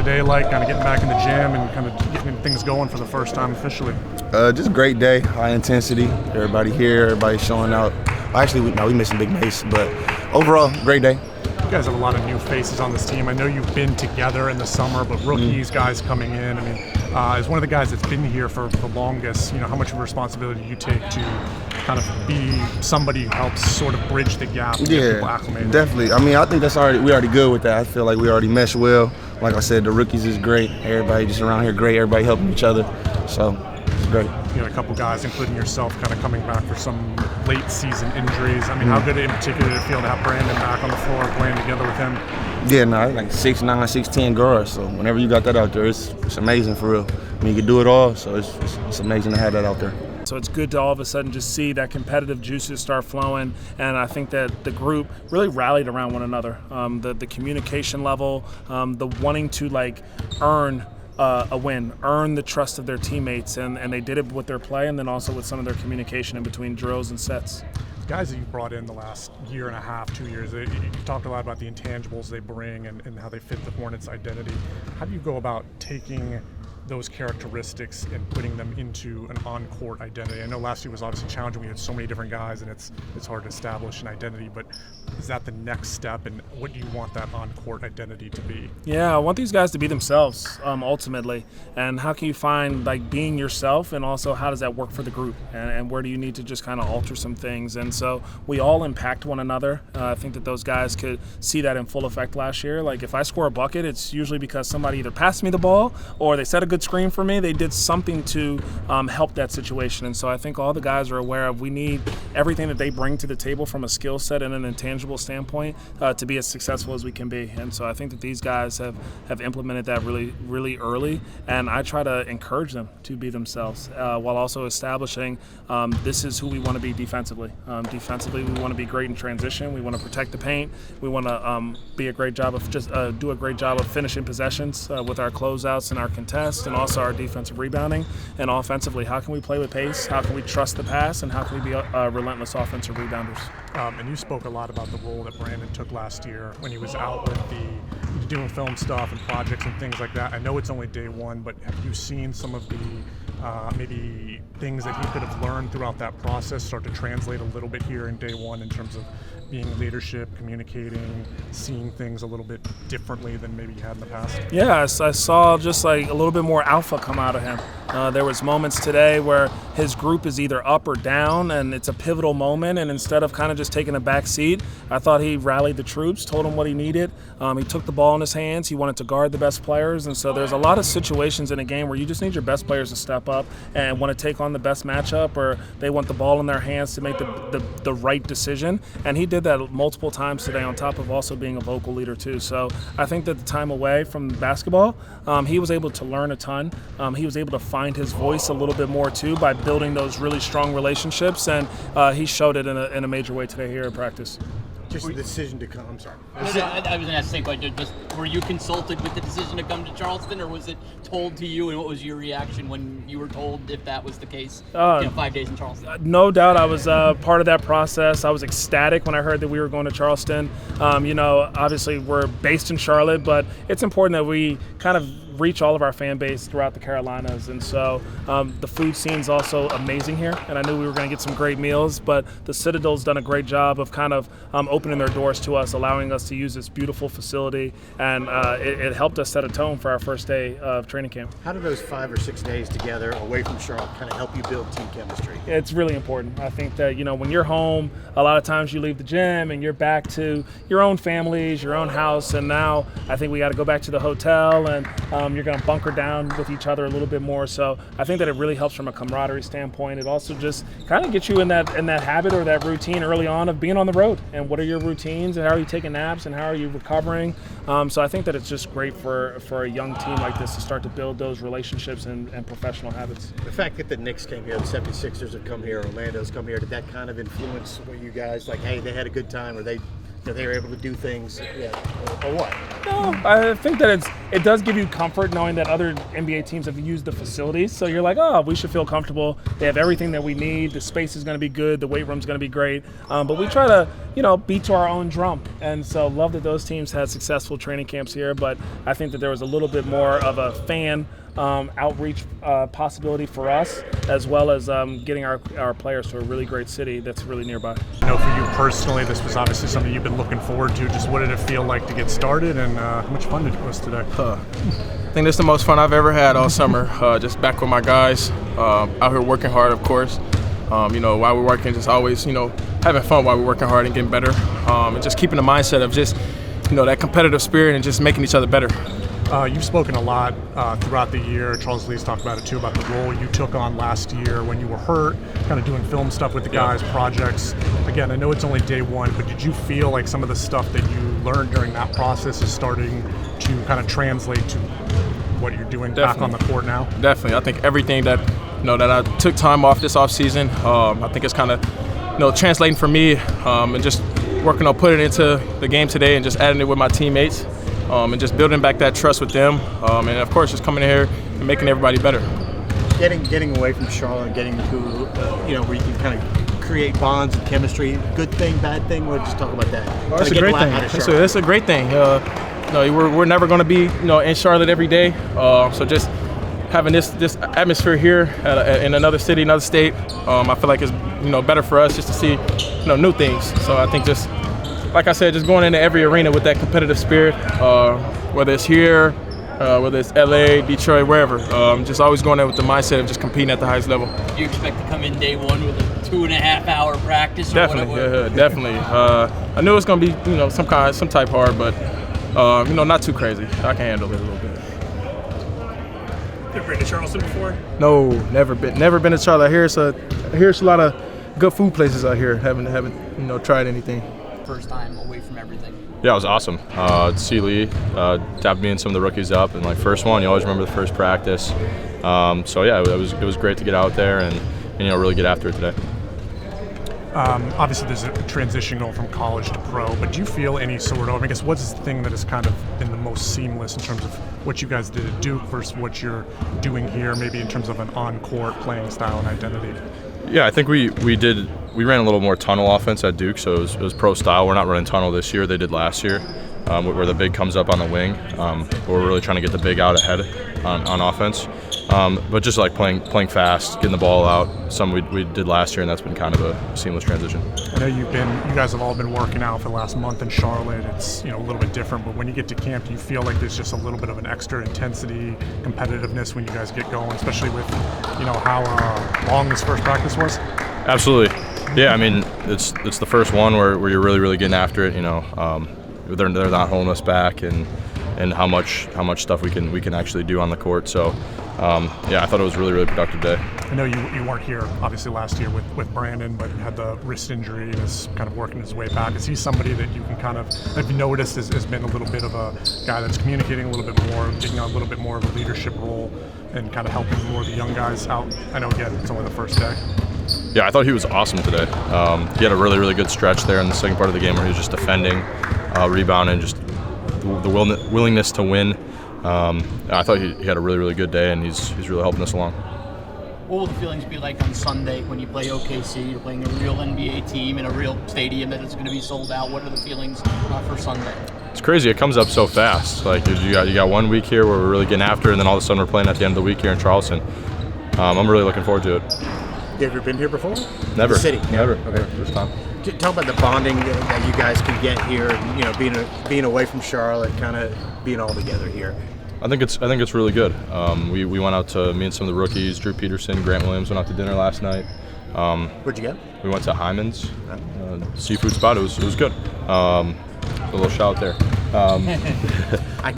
today like, kind of getting back in the gym and kind of getting things going for the first time officially? Just a great day, high intensity. Everybody here, everybody showing out. Actually, we missing Big Mace, but overall, great day. You guys have a lot of new faces on this team. I know you've been together in the summer, but rookies, guys coming in. I mean, as one of the guys that's been here for the longest, how much of a responsibility do you take to kind of be somebody who helps sort of bridge the gap and get people acclimated? Definitely. I mean, I think we already good with that. I feel like we already mesh well. Like I said, the rookies is great. Everybody just around here great. Everybody helping each other. So it's great. A couple guys, including yourself, kind of coming back for some late season injuries. I mean, how good in particular did it feel to have Brandon back on the floor playing together with him? Yeah, like 6'9", 6'10" guards. So whenever you got that out there, it's amazing for real. I mean, you can do it all, so it's amazing to have that out there. So it's good to all of a sudden just see that competitive juices start flowing, and I think that the group really rallied around one another. The communication level, the wanting to earn a win, earn the trust of their teammates, and they did it with their play and then also with some of their communication in between drills and sets. Guys that you brought in the last year and a half, 2 years, you talked a lot about the intangibles they bring and how they fit the Hornets' identity. How do you go about taking those characteristics and putting them into an on-court identity? I know last year was obviously challenging. We had so many different guys, and it's hard to establish an identity, but is that the next step, and what do you want that on-court identity to be? Yeah, I want these guys to be themselves, ultimately. And how can you find being yourself, and also how does that work for the group, and where do you need to just kind of alter some things? And so we all impact one another. I think that those guys could see that in full effect last year. If I score a bucket, it's usually because somebody either passed me the ball or they set a good screen for me. They did something to help that situation. And so I think all the guys are aware of we need everything that they bring to the table from a skill set and an intangible standpoint to be as successful as we can be. And so I think that these guys have implemented that really, really early, and I try to encourage them to be themselves while also establishing this is who we want to be defensively. Defensively, we want to be great in transition. We want to protect the paint. We want to do a great job of finishing possessions with our closeouts and our contests, and also our defensive rebounding. And offensively, how can we play with pace? How can we trust the pass? And how can we be relentless offensive rebounders? And you spoke a lot about the role that Brandon took last year when he was out with doing film stuff and projects and things like that. I know it's only day one, but have you seen some of the maybe things that he could have learned throughout that process start to translate a little bit here in day one in terms of being leadership, communicating, seeing things a little bit differently than maybe you had in the past? Yeah, I saw just a little bit more alpha come out of him. There was moments today where his group is either up or down, and it's a pivotal moment, and instead of kind of just taking a back seat, I thought he rallied the troops, told them what he needed. He took the ball in his hands. He wanted to guard the best players, and so there's a lot of situations in a game where you just need your best players to step up and want to take on the best matchup, or they want the ball in their hands to make the right decision, and he did that multiple times today, on top of also being a vocal leader too. So I think that the time away from basketball, he was able to learn a ton. He was able to find his voice a little bit more too by building those really strong relationships, and he showed it in a major way today here at practice. Just the decision to come. I'm sorry. I was going to ask the same question. Just were you consulted with the decision to come to Charleston, or was it told to you? And what was your reaction when you were told if that was the case? 5 days in Charleston. No doubt, I was part of that process. I was ecstatic when I heard that we were going to Charleston. Obviously we're based in Charlotte, but it's important that we kind of reach all of our fan base throughout the Carolinas, and so the food scene's also amazing here, and I knew we were going to get some great meals, but the Citadel's done a great job of kind of opening their doors to us, allowing us to use this beautiful facility, and it helped us set a tone for our first day of training camp. How do those 5 or 6 days together away from Charlotte kind of help you build team chemistry? It's really important. I think that, when you're home, a lot of times you leave the gym and you're back to your own families, your own house, and now I think we got to go back to the hotel, and you're going to bunker down with each other a little bit more. So I think that it really helps from a camaraderie standpoint. It also just kind of gets you in that habit or that routine early on of being on the road. And what are your routines, and how are you taking naps, and how are you recovering? So I think that it's just great for a young team like this to start to build those relationships and professional habits. The fact that the Knicks came here, the 76ers have come here, Orlando's come here, did that kind of influence what you guys, hey, they had a good time, or they were able to do things, or what? No, I think that it does give you comfort knowing that other NBA teams have used the facilities. So you're like, oh, we should feel comfortable. They have everything that we need. The space is going to be good. The weight room is going to be great. But we try to, beat to our own drum. And so love that those teams had successful training camps here. But I think that there was a little bit more of a fan outreach possibility for us, as well as getting our players to a really great city that's really nearby. I know for you personally, this was obviously something you've been looking forward to. Just what did it feel like to get started, and how much fun did it was today? I think this is the most fun I've ever had all summer. Just back with my guys, out here working hard, of course. While we're working, just always, having fun while we're working hard and getting better. And just keeping the mindset of just, that competitive spirit and just making each other better. You've spoken a lot throughout the year. Charles Lee's talked about it too, about the role you took on last year when you were hurt, kind of doing film stuff with the guys, projects. Again, I know it's only day one, but did you feel like some of the stuff that you learned during that process is starting to kind of translate to what you're doing back on the court now? Definitely. I think everything that that I took time off this offseason, I think it's kind of translating for me, and just working on putting it into the game today and just adding it with my teammates. And just building back that trust with them, and of course just coming in here and making everybody better. Getting away from Charlotte, getting to where you can kind of create bonds and chemistry. Good thing, bad thing? We'll just talk about that. Oh, it's a great thing. It's a great thing. We're never going to be in Charlotte every day, so just having this atmosphere here in another city, another state, I feel like it's better for us just to see new things. So I think just, like I said, just going into every arena with that competitive spirit, whether it's here, whether it's LA, Detroit, wherever, just always going there with the mindset of just competing at the highest level. Do you expect to come in day one with a 2.5-hour practice? Definitely, definitely. I knew it was going to be, some type hard, but not too crazy. I can handle it a little bit. You've been to Charleston before? No, never been to Charlotte. I hear it's a lot of good food places out here. Haven't tried anything. First time away from everything. Yeah, it was awesome. See Lee, tapped me and some of the rookies up, and first one, you always remember the first practice. So yeah, it was great to get out there and really get after it today. Obviously, there's a transition going from college to pro, but do you feel any sort of, I guess, what's the thing that has kind of been the most seamless in terms of what you guys did at Duke versus what you're doing here, maybe in terms of an on-court playing style and identity? Yeah, I think we ran a little more tunnel offense at Duke, so it was pro style. We're not running tunnel this year. They did last year, where the big comes up on the wing. But we're really trying to get the big out ahead on offense. But just playing fast, getting the ball out, something we did last year, and that's been kind of a seamless transition. I know you guys have all been working out for the last month in Charlotte. It's a little bit different, but when you get to camp, do you feel like there's just a little bit of an extra intensity, competitiveness when you guys get going, especially with how long this first practice was? Absolutely. Yeah, I mean it's the first one where you're really getting after it. They're not holding us back, and how much stuff we can actually do on the court. So I thought it was really productive day. I know you weren't here obviously last year with Brandon, but had the wrist injury and is kind of working his way back. Is he somebody that you can kind of have noticed has been a little bit of a guy that's communicating a little bit more, taking on a little bit more of a leadership role, and kind of helping more of the young guys out? I know again it's only the first day. Yeah, I thought he was awesome today. He had a really good stretch there in the second part of the game where he was just defending, rebounding, just the willingness to win. I thought he had a really good day, and he's really helping us along. What will the feelings be like on Sunday when you play OKC? You're playing a real NBA team in a real stadium that is going to be sold out. What are the feelings for Sunday? It's crazy. It comes up so fast. You got 1 week here where we're really getting after it, and then all of a sudden we're playing at the end of the week here in Charleston. I'm really looking forward to it. You ever been here before? Never. The city? Never. Okay. First time. Talk about the bonding that you guys can get here. Being away from Charlotte, kind of being all together here. I think it's really good. We went out to meet some of the rookies. Drew Peterson, Grant Williams went out to dinner last night. Where'd you go? We went to Hyman's seafood spot. It was good. A little shout out there.